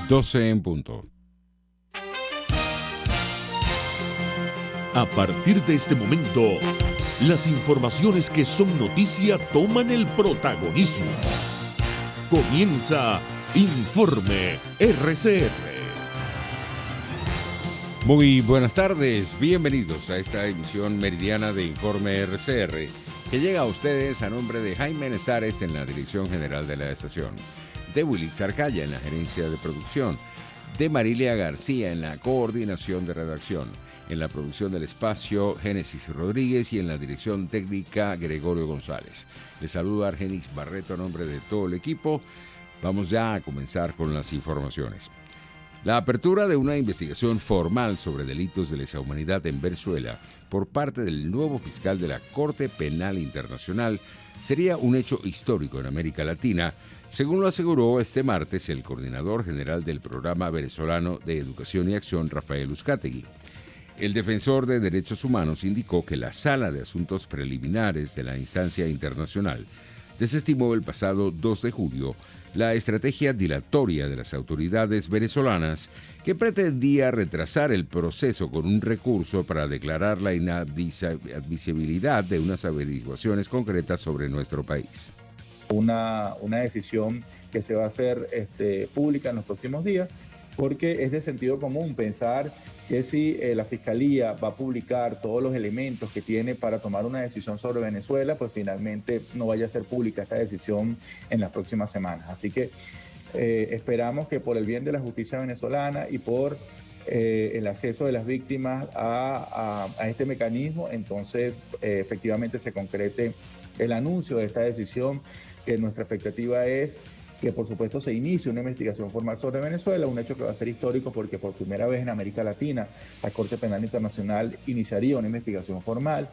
12 en punto. A partir de este momento, las informaciones que son noticia toman el protagonismo. Comienza Informe RCR. Muy buenas tardes, bienvenidos a esta emisión meridiana de Informe RCR, que llega a ustedes a nombre de Jaime Nestares en la dirección general de la estación, de Willy Arcaya en la gerencia de producción, de Marilia García en la coordinación de redacción, en la producción del espacio Génesis Rodríguez y en la dirección técnica Gregorio González. Les saluda Argenis Barreto a nombre de todo el equipo. Vamos ya a comenzar con las informaciones. La apertura de una investigación formal sobre delitos de lesa humanidad en Venezuela por parte del nuevo fiscal de la Corte Penal Internacional sería un hecho histórico en América Latina, según lo aseguró este martes el coordinador general del Programa Venezolano de Educación y Acción, Rafael Uzcategui. El defensor de derechos humanos indicó que la Sala de Asuntos Preliminares de la instancia internacional desestimó el pasado 2 de julio la estrategia dilatoria de las autoridades venezolanas que pretendía retrasar el proceso con un recurso para declarar la inadmisibilidad de unas averiguaciones concretas sobre nuestro país. Una decisión que se va a hacer pública en los próximos días, porque es de sentido común pensar que si la Fiscalía va a publicar todos los elementos que tiene para tomar una decisión sobre Venezuela, pues finalmente no vaya a ser pública esta decisión en las próximas semanas. Así que esperamos que por el bien de la justicia venezolana y por el acceso de las víctimas a este mecanismo, entonces efectivamente se concrete el anuncio de esta decisión, que nuestra expectativa es que por supuesto se inicie una investigación formal sobre Venezuela, un hecho que va a ser histórico porque por primera vez en América Latina la Corte Penal Internacional iniciaría una investigación formal.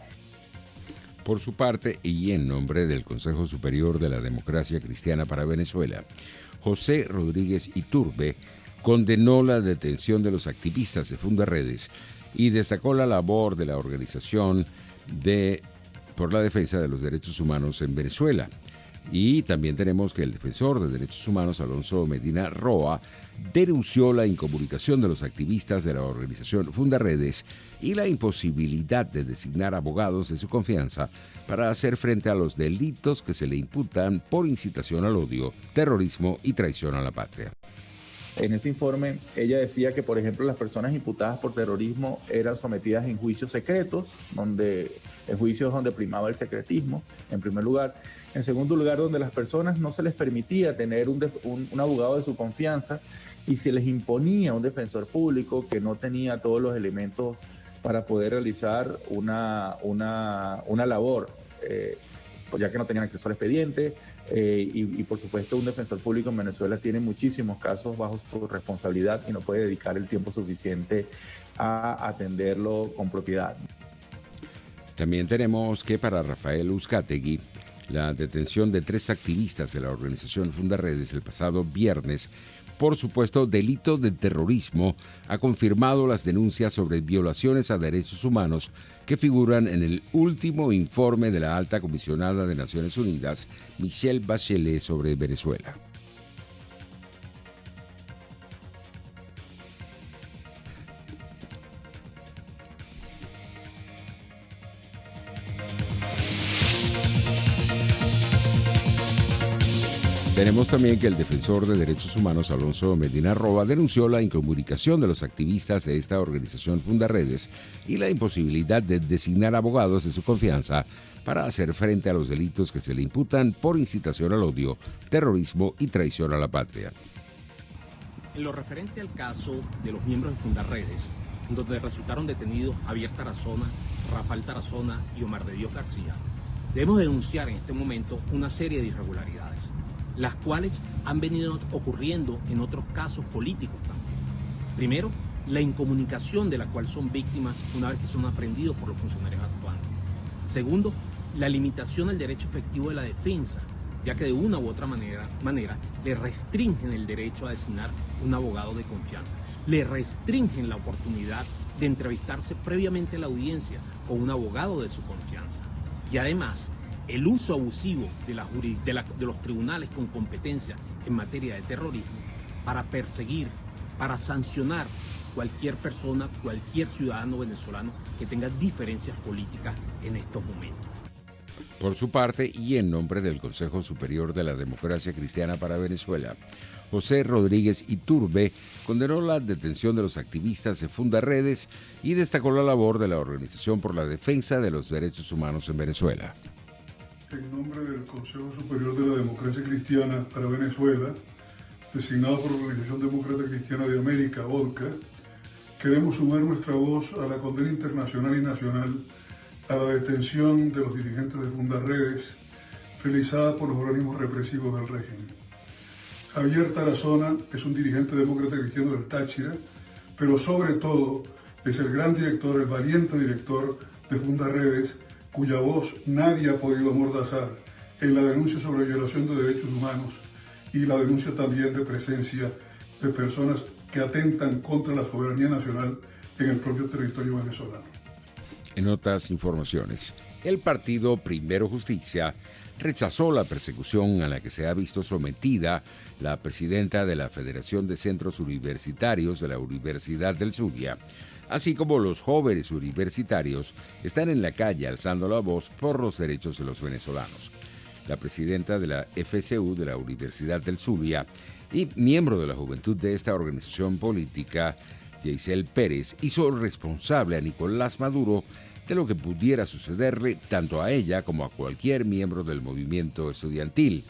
Por su parte, y en nombre del Consejo Superior de la Democracia Cristiana para Venezuela, José Rodríguez Iturbe condenó la detención de los activistas de Fundaredes y destacó la labor de la organización por la defensa de los derechos humanos en Venezuela. Y también tenemos que el defensor de derechos humanos, Alonso Medina Roa, denunció la incomunicación de los activistas de la organización Fundaredes y la imposibilidad de designar abogados de su confianza para hacer frente a los delitos que se le imputan por incitación al odio, terrorismo y traición a la patria. En ese informe, ella decía que, por ejemplo, las personas imputadas por terrorismo eran sometidas en juicios secretos, en juicios donde primaba el secretismo, en primer lugar. En segundo lugar, donde las personas no se les permitía tener un abogado de su confianza y se les imponía un defensor público que no tenía todos los elementos para poder realizar una labor, ya que no tenían acceso al expediente. Y por supuesto un defensor público en Venezuela tiene muchísimos casos bajo su responsabilidad y no puede dedicar el tiempo suficiente a atenderlo con propiedad. También tenemos que para Rafael Uzcategui, la detención de 3 activistas de la organización Fundaredes el pasado viernes por supuesto delito de terrorismo ha confirmado las denuncias sobre violaciones a derechos humanos que figuran en el último informe de la alta comisionada de Naciones Unidas, Michelle Bachelet, sobre Venezuela. Tenemos también que el defensor de derechos humanos, Alonso Medina Roa, denunció la incomunicación de los activistas de esta organización Fundaredes y la imposibilidad de designar abogados de su confianza para hacer frente a los delitos que se le imputan por incitación al odio, terrorismo y traición a la patria. En lo referente al caso de los miembros de Fundaredes, donde resultaron detenidos Javier Tarazona, Rafael Tarazona y Omar de Dios García, debemos denunciar en este momento una serie de irregularidades, las cuales han venido ocurriendo en otros casos políticos también. Primero, la incomunicación de la cual son víctimas una vez que son aprehendidos por los funcionarios actuantes. Segundo, la limitación al derecho efectivo de la defensa, ya que de una u otra manera le restringen el derecho a designar un abogado de confianza, le restringen la oportunidad de entrevistarse previamente a la audiencia con un abogado de su confianza. Y además, el uso abusivo de los tribunales con competencia en materia de terrorismo para perseguir, para sancionar cualquier persona, cualquier ciudadano venezolano que tenga diferencias políticas en estos momentos. Por su parte, y en nombre del Consejo Superior de la Democracia Cristiana para Venezuela, José Rodríguez Iturbe condenó la detención de los activistas de Fundaredes y destacó la labor de la Organización por la Defensa de los Derechos Humanos en Venezuela. En nombre del Consejo Superior de la Democracia Cristiana para Venezuela, designado por la Organización Demócrata Cristiana de América, ODCA, queremos sumar nuestra voz a la condena internacional y nacional a la detención de los dirigentes de Fundaredes realizada por los organismos represivos del régimen. Javier Tarazona es un dirigente demócrata cristiano del Táchira, pero sobre todo es el gran director, el valiente director de Fundaredes, cuya voz nadie ha podido amordazar en la denuncia sobre violación de derechos humanos y la denuncia también de presencia de personas que atentan contra la soberanía nacional en el propio territorio venezolano. En otras informaciones, el partido Primero Justicia rechazó la persecución a la que se ha visto sometida la presidenta de la Federación de Centros Universitarios de la Universidad del Zulia, así como los jóvenes universitarios están en la calle alzando la voz por los derechos de los venezolanos. La presidenta de la FCU de la Universidad del Zulia y miembro de la juventud de esta organización política, Yeisel Pérez, hizo responsable a Nicolás Maduro de lo que pudiera sucederle tanto a ella como a cualquier miembro del movimiento estudiantil.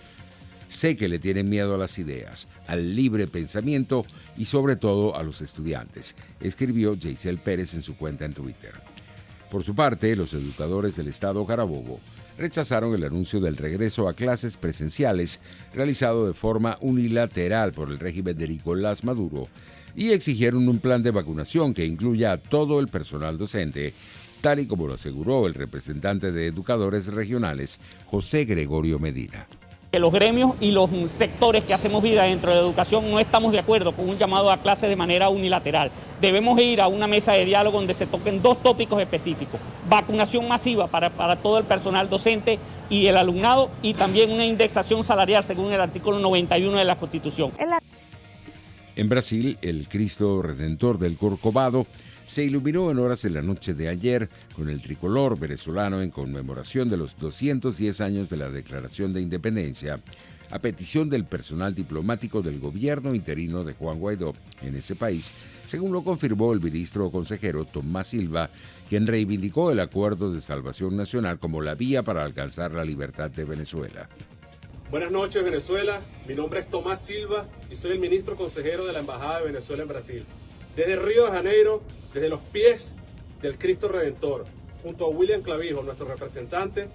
Sé que le tienen miedo a las ideas, al libre pensamiento y sobre todo a los estudiantes, escribió Yeisel Pérez en su cuenta en Twitter. Por su parte, los educadores del estado Carabobo rechazaron el anuncio del regreso a clases presenciales realizado de forma unilateral por el régimen de Nicolás Maduro y exigieron un plan de vacunación que incluya a todo el personal docente, tal y como lo aseguró el representante de educadores regionales, José Gregorio Medina. Que los gremios y los sectores que hacemos vida dentro de la educación no estamos de acuerdo con un llamado a clases de manera unilateral. Debemos ir a una mesa de diálogo donde se toquen dos tópicos específicos: vacunación masiva para todo el personal docente y el alumnado, y también una indexación salarial según el artículo 91 de la Constitución. En Brasil, el Cristo Redentor del Corcovado se iluminó en horas de la noche de ayer con el tricolor venezolano en conmemoración de los 210 años de la Declaración de Independencia, a petición del personal diplomático del gobierno interino de Juan Guaidó en ese país, según lo confirmó el ministro consejero Tomás Silva, quien reivindicó el Acuerdo de Salvación Nacional como la vía para alcanzar la libertad de Venezuela. Buenas noches, Venezuela. Mi nombre es Tomás Silva y soy el ministro consejero de la Embajada de Venezuela en Brasil. Desde Río de Janeiro, desde los pies del Cristo Redentor, junto a William Clavijo, nuestro representante,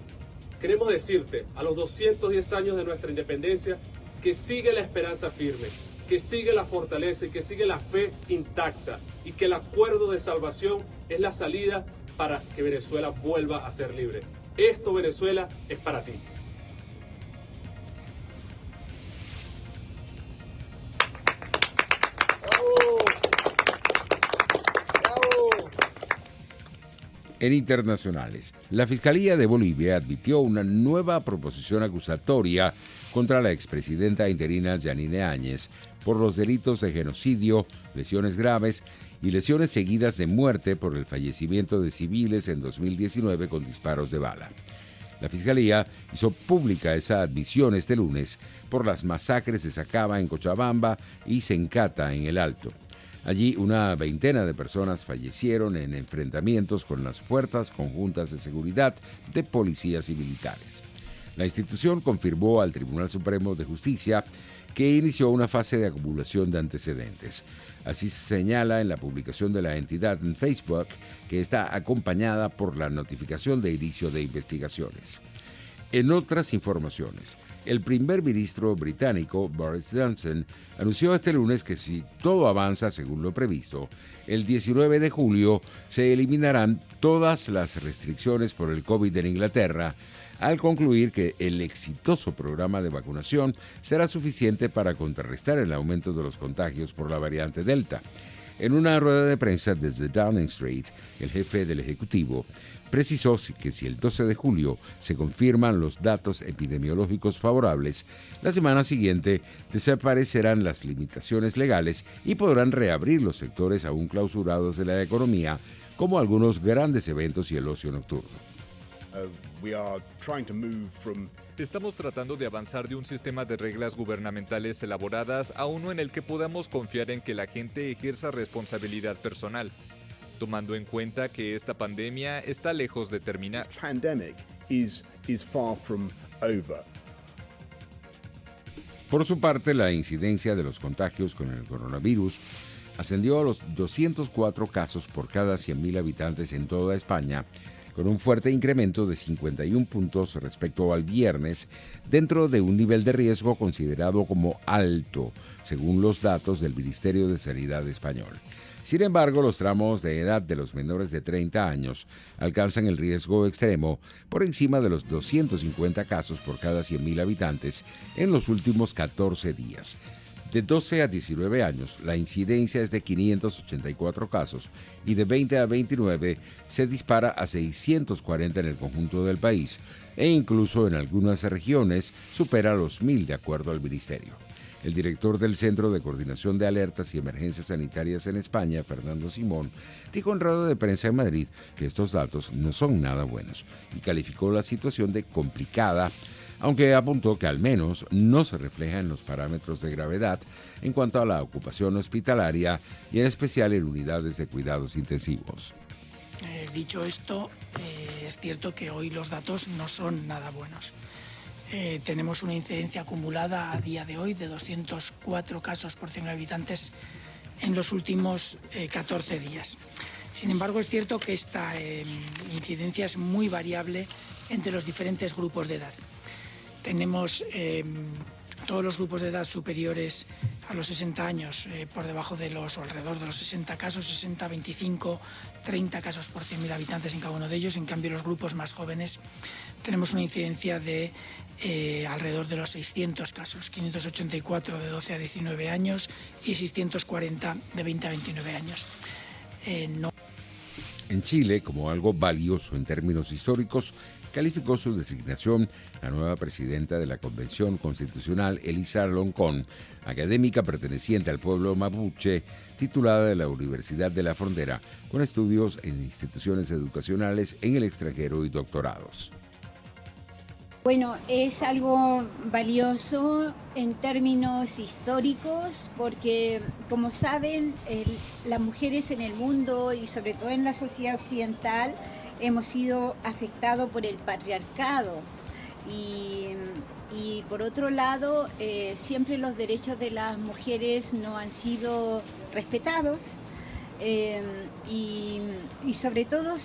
queremos decirte, a los 210 años de nuestra independencia, que sigue la esperanza firme, que sigue la fortaleza y que sigue la fe intacta, y que el acuerdo de salvación es la salida para que Venezuela vuelva a ser libre. Esto, Venezuela, es para ti. En internacionales, la Fiscalía de Bolivia admitió una nueva proposición acusatoria contra la expresidenta interina Yanine Áñez por los delitos de genocidio, lesiones graves y lesiones seguidas de muerte por el fallecimiento de civiles en 2019 con disparos de bala. La Fiscalía hizo pública esa admisión este lunes por las masacres de Sacaba en Cochabamba y Sencata en el Alto. Allí una veintena de personas fallecieron en enfrentamientos con las fuerzas conjuntas de seguridad de policías y militares. La institución confirmó al Tribunal Supremo de Justicia que inició una fase de acumulación de antecedentes. Así se señala en la publicación de la entidad en Facebook, que está acompañada por la notificación de inicio de investigaciones. En otras informaciones, el primer ministro británico Boris Johnson anunció este lunes que si todo avanza según lo previsto, el 19 de julio se eliminarán todas las restricciones por el COVID en Inglaterra, al concluir que el exitoso programa de vacunación será suficiente para contrarrestar el aumento de los contagios por la variante Delta. En una rueda de prensa desde Downing Street, el jefe del Ejecutivo precisó que si el 12 de julio se confirman los datos epidemiológicos favorables, la semana siguiente desaparecerán las limitaciones legales y podrán reabrir los sectores aún clausurados de la economía, como algunos grandes eventos y el ocio nocturno. Estamos tratando de avanzar de un sistema de reglas gubernamentales elaboradas a uno en el que podamos confiar en que la gente ejerza responsabilidad personal, tomando en cuenta que esta pandemia está lejos de terminar. Por su parte, la incidencia de los contagios con el coronavirus ascendió a los 204 casos por cada 100.000 habitantes en toda España, con un fuerte incremento de 51 puntos respecto al viernes, dentro de un nivel de riesgo considerado como alto, según los datos del Ministerio de Sanidad español. Sin embargo, los tramos de edad de los menores de 30 años alcanzan el riesgo extremo por encima de los 250 casos por cada 100.000 habitantes en los últimos 14 días. De 12 a 19 años, la incidencia es de 584 casos y de 20 a 29 se dispara a 640 en el conjunto del país e incluso en algunas regiones supera los 1.000 de acuerdo al ministerio. El director del Centro de Coordinación de Alertas y Emergencias Sanitarias en España, Fernando Simón, dijo en rueda de prensa en Madrid que estos datos no son nada buenos y calificó la situación de complicada, aunque apuntó que al menos no se refleja en los parámetros de gravedad en cuanto a la ocupación hospitalaria y en especial en unidades de cuidados intensivos. Dicho esto, es cierto que hoy los datos no son nada buenos. Tenemos una incidencia acumulada a día de hoy de 204 casos por 100.000 habitantes en los últimos 14 días. Sin embargo, es cierto que esta incidencia es muy variable entre los diferentes grupos de edad. Tenemos todos los grupos de edad superiores a los 60 años por debajo de o alrededor de los 60 casos, 60, 25, 30 casos por 100.000 habitantes en cada uno de ellos. En cambio, los grupos más jóvenes tenemos una incidencia de alrededor de los 600 casos, 584 de 12 a 19 años y 640 de 20 a 29 años. En Chile, como algo valioso en términos históricos, calificó su designación la nueva presidenta de la Convención Constitucional, Elisa Loncón, académica perteneciente al pueblo mapuche, titulada de la Universidad de la Frontera, con estudios en instituciones educacionales en el extranjero y doctorados. Bueno, es algo valioso en términos históricos porque, como saben, las mujeres en el mundo y sobre todo en la sociedad occidental hemos sido afectados por el patriarcado y por otro lado, siempre los derechos de las mujeres no han sido respetados y sobre todo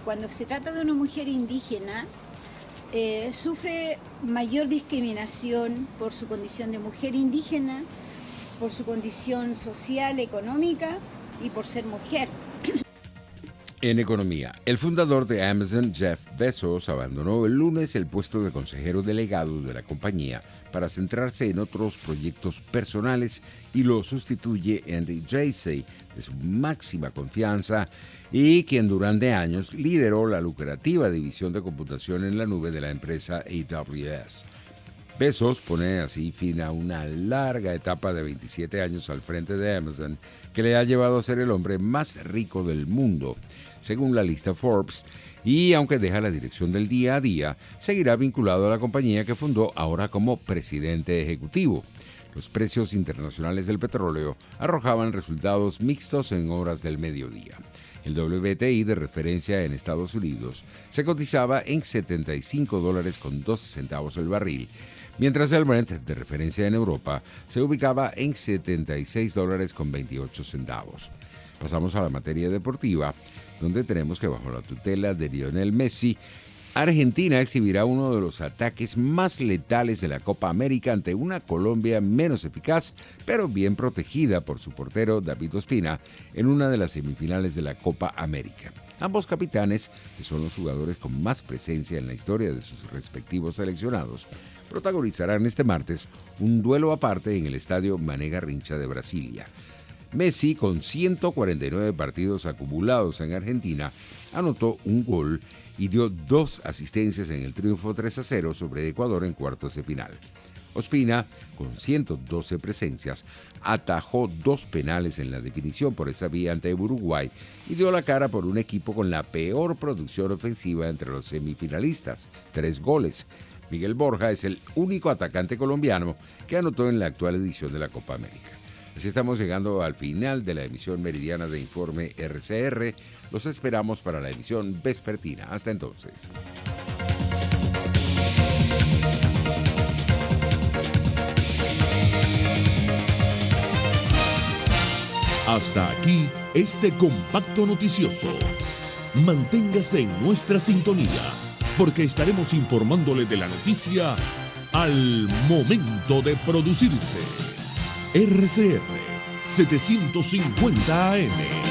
cuando se trata de una mujer indígena, sufre mayor discriminación por su condición de mujer indígena, por su condición social, económica y por ser mujer. En economía, el fundador de Amazon, Jeff Bezos, abandonó el lunes el puesto de consejero delegado de la compañía para centrarse en otros proyectos personales y lo sustituye Andy Jassy, de su máxima confianza y quien durante años lideró la lucrativa división de computación en la nube de la empresa AWS. Bezos pone así fin a una larga etapa de 27 años al frente de Amazon que le ha llevado a ser el hombre más rico del mundo, según la lista Forbes, y aunque deja la dirección del día a día, seguirá vinculado a la compañía que fundó ahora como presidente ejecutivo. Los precios internacionales del petróleo arrojaban resultados mixtos en horas del mediodía. El WTI de referencia en Estados Unidos se cotizaba en $75.12 el barril, mientras el Brent de referencia en Europa se ubicaba en $76.28. Pasamos a la materia deportiva, donde tenemos que bajo la tutela de Lionel Messi, Argentina exhibirá uno de los ataques más letales de la Copa América ante una Colombia menos eficaz, pero bien protegida por su portero David Ospina en una de las semifinales de la Copa América. Ambos capitanes, que son los jugadores con más presencia en la historia de sus respectivos seleccionados, protagonizarán este martes un duelo aparte en el estadio Mané Garrincha de Brasilia. Messi, con 149 partidos acumulados en Argentina, anotó un gol y dio 2 asistencias en el triunfo 3-0 sobre Ecuador en cuartos de final. Ospina, con 112 presencias, atajó 2 penales en la definición por esa vía ante Uruguay y dio la cara por un equipo con la peor producción ofensiva entre los semifinalistas, 3 goles. Miguel Borja es el único atacante colombiano que anotó en la actual edición de la Copa América. Así estamos llegando al final de la emisión meridiana de Informe RCR. Los esperamos para la edición vespertina. Hasta entonces. Hasta aquí este compacto noticioso. Manténgase en nuestra sintonía, porque estaremos informándole de la noticia al momento de producirse. RCR 750 AM.